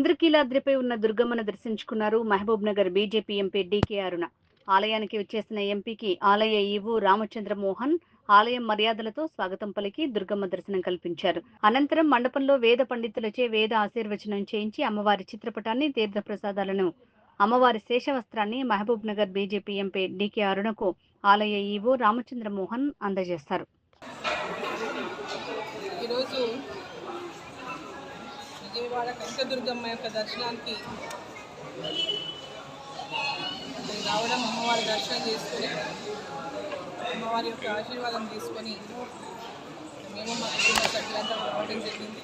ఇంద్రకీలాద్రిపై ఉన్న దుర్గమ్మను దర్శించుకున్నారు మహబూబ్నగర్ బీజేపీ ఎంపీ డీకే అరుణ. ఆలయానికి విచ్చేసిన ఎంపీకి ఆలయ ఈవో రామచంద్ర మోహన్ ఆలయం మర్యాదలతో స్వాగతం పలికి దుర్గమ్మ దర్శనం కల్పించారు. అనంతరం మండపంలో వేద పండితులచే వేద ఆశీర్వచనం చేయించి అమ్మవారి చిత్రపటాన్ని, తీర్థ ప్రసాదాలను, అమ్మవారి శేషవస్త్రాన్ని మహబూబ్నగర్ బీజేపీ ఎంపీ డీకే అరుణకు ఆలయ ఈవో రామచంద్ర మోహన్ అందజేస్తారు. విజయవాడ కనకదుర్గమ్మ యొక్క దర్శనానికి రావడం, అమ్మవారి దర్శనం చేసుకొని అమ్మవారి యొక్క ఆశీర్వాదం తీసుకొని మేము మా కుటుంబ సభ్యులంతా రావడం జరిగింది.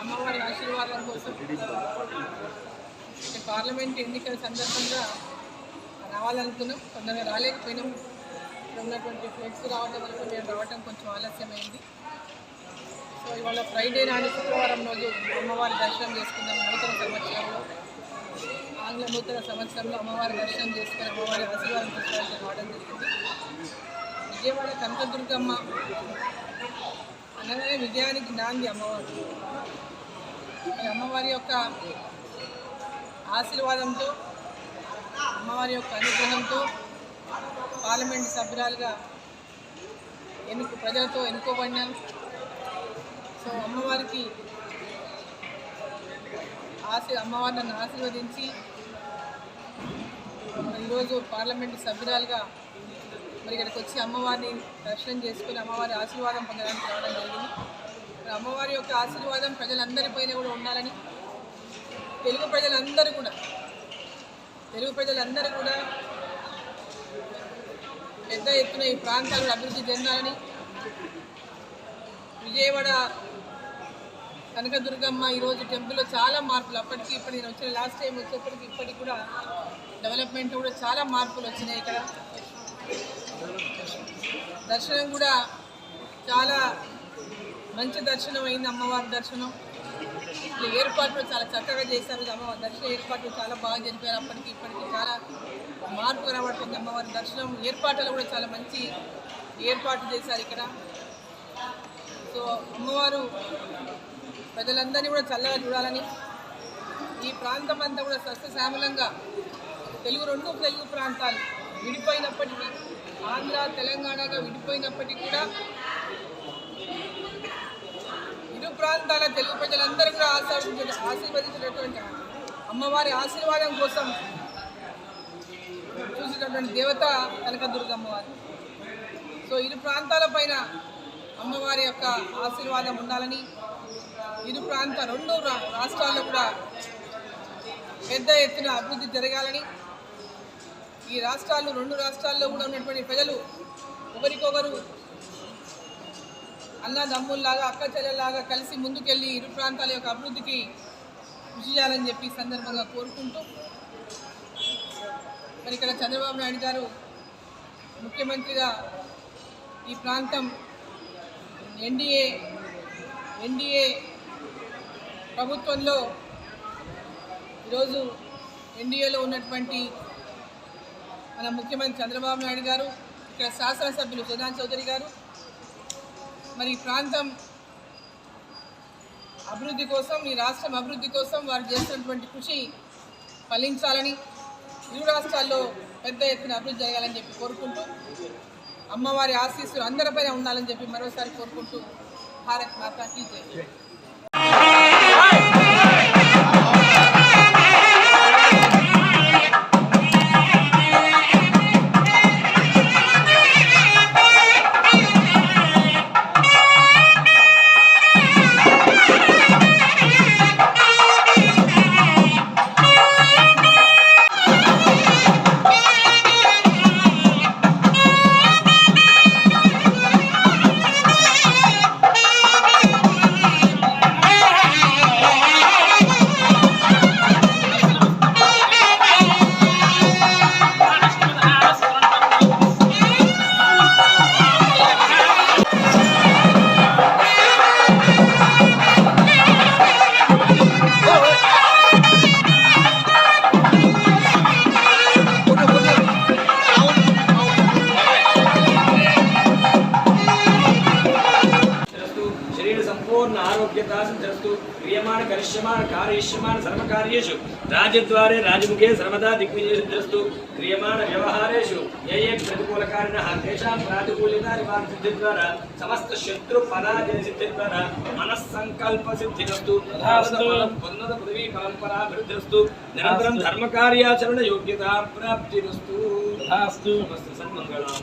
అమ్మవారి ఆశీర్వాదం కోసం పార్లమెంట్ ఎన్నికల సందర్భంగా రావాలనుకున్నాం, తొందరగా రాలేకపోయినాం. ఇక్కడ ఉన్నటువంటి ఫ్లెక్స్ రావడం వల్ల మేము రావడం కొంచెం ఆలస్యమైంది. సో ఇవాళ ఫ్రైడే నాడు శుక్రవారం రోజు అమ్మవారి దర్శనం చేసుకుందాం. నూతన సంవత్సరంలో, ఆంగ్ల నూతన సంవత్సరంలో అమ్మవారి దర్శనం చేసుకుని అమ్మవారి ఆశీర్వాదం తీసుకోవాలని రావడం జరిగింది. విజయవాడ కనకదుర్గమ్మ అనగానే విజయానికి నాంది అమ్మవారు. అమ్మవారి యొక్క ఆశీర్వాదంతో, అమ్మవారి యొక్క అనుగ్రహంతో పార్లమెంటు సభ్యురాలుగా ప్రజలతో ఎన్నుకోబడినాను. సో అమ్మవారికి అమ్మవారు నన్ను ఆశీర్వదించి ఈరోజు పార్లమెంటు సభ్యురాలుగా మరి ఇక్కడికి వచ్చి అమ్మవారిని దర్శనం చేసుకుని అమ్మవారి ఆశీర్వాదం పొందడానికి రావడం జరిగింది. అమ్మవారి యొక్క ఆశీర్వాదం ప్రజలందరిపైన కూడా ఉండాలని, తెలుగు ప్రజలందరూ కూడా పెద్ద ఎత్తున ఈ ప్రాంతాలను అభివృద్ధి చెందాలని, విజయవాడ కనకదుర్గమ్మ ఈరోజు టెంపుల్లో చాలా మార్పులు, అప్పటికి ఇప్పుడు నేను వచ్చిన లాస్ట్ టైం వచ్చేప్పటికి ఇప్పటికి కూడా డెవలప్మెంట్ కూడా చాలా మార్పులు వచ్చినాయి. ఇక్కడ దర్శనం కూడా చాలా మంచి దర్శనం అయింది. అమ్మవారి దర్శనం ఏర్పాట్లు చాలా చక్కగా చేశారు. అమ్మవారి దర్శన ఏర్పాట్లు చాలా బాగా జరిపారు. అప్పటికి ఇప్పటికి చాలా మార్పు కనబడుతుంది. అమ్మవారి దర్శనం ఏర్పాట్లు కూడా చాలా మంచి ఏర్పాట్లు చేశారు ఇక్కడ. సో అమ్మవారు ప్రజలందరినీ కూడా చల్లగా చూడాలని, ఈ ప్రాంతం అంతా కూడా సస్యశ్యామలంగా రెండు తెలుగు ప్రాంతాలు విడిపోయినప్పటికీ, ఆంధ్ర తెలంగాణగా విడిపోయినప్పటికీ కూడా ఇరు ప్రాంతాల తెలుగు ప్రజలందరూ కూడా ఆశీర్వదించినటువంటి అమ్మవారి ఆశీర్వాదం కోసం చూసినటువంటి దేవత కనకదుర్గమ్మవారు. సో ఇరు ప్రాంతాల పైన అమ్మవారి యొక్క ఆశీర్వాదం ఉండాలని, రెండు రాష్ట్రాల్లో కూడా పెద్ద ఎత్తున అభివృద్ధి జరగాలని, ఈ రెండు రాష్ట్రాల్లో కూడా ఉన్నటువంటి ప్రజలు ఒకరికొకరు అన్నదమ్ముల్లాగా, అక్క చెల్లెల్లాగా కలిసి ముందుకెళ్ళి ఇరు ప్రాంతాల యొక్క అభివృద్ధికి కృషి చేయాలని చెప్పి సందర్భంగా కోరుకుంటూ, మరి ఇక్కడ చంద్రబాబు నాయుడు గారు ముఖ్యమంత్రిగా ఈ ప్రాంతం ఎన్డీఏ ప్రభుత్వంలో ఈరోజు ఎన్డీఏలో ఉన్నటువంటి మన ముఖ్యమంత్రి చంద్రబాబు నాయుడు గారు, ఇక్కడ శాసనసభ్యులు జగన్ చౌదరి గారు మరి ఈ ప్రాంతం అభివృద్ధి కోసం, ఈ రాష్ట్రం అభివృద్ధి కోసం వారు చేస్తున్నటువంటి కృషి ఫలించాలని, ఇరు రాష్ట్రాల్లో పెద్ద ఎత్తున అభివృద్ధి జరగాలని చెప్పి కోరుకుంటూ, అమ్మవారి ఆశీస్సులు అందరిపైన ఉండాలని చెప్పి మరోసారి కోరుకుంటూ, భారత్ మాతా కీ జై. సంపూర్ణ ఆరోగ్యతా సిద్ధిరస్తు క్రియమాణ కరిష్యమాణ కార్యిష్యమాణ సర్వకార్యేషు రాజద్వారే రాజముఖే సర్వదా దిగ్విజయ సిద్ధిరస్తు క్రియమాణ వ్యవహారేషు ఏ ఏ ప్రతికూలకారిణః తేషాం ప్రాతికూల్యతా నివారణ సిద్ధి ద్వారా సమస్త శత్రు పరాజయ సిద్ధి ద్వారా మనస్సంకల్ప సిద్ధిరస్తు ఉన్నత పదవీ పరంపరా వృద్ధిరస్తు నిరంతరం ధర్మ కార్యాచరణ యోగ్యతా ప్రాప్తిరస్తు. సన్మంగళం.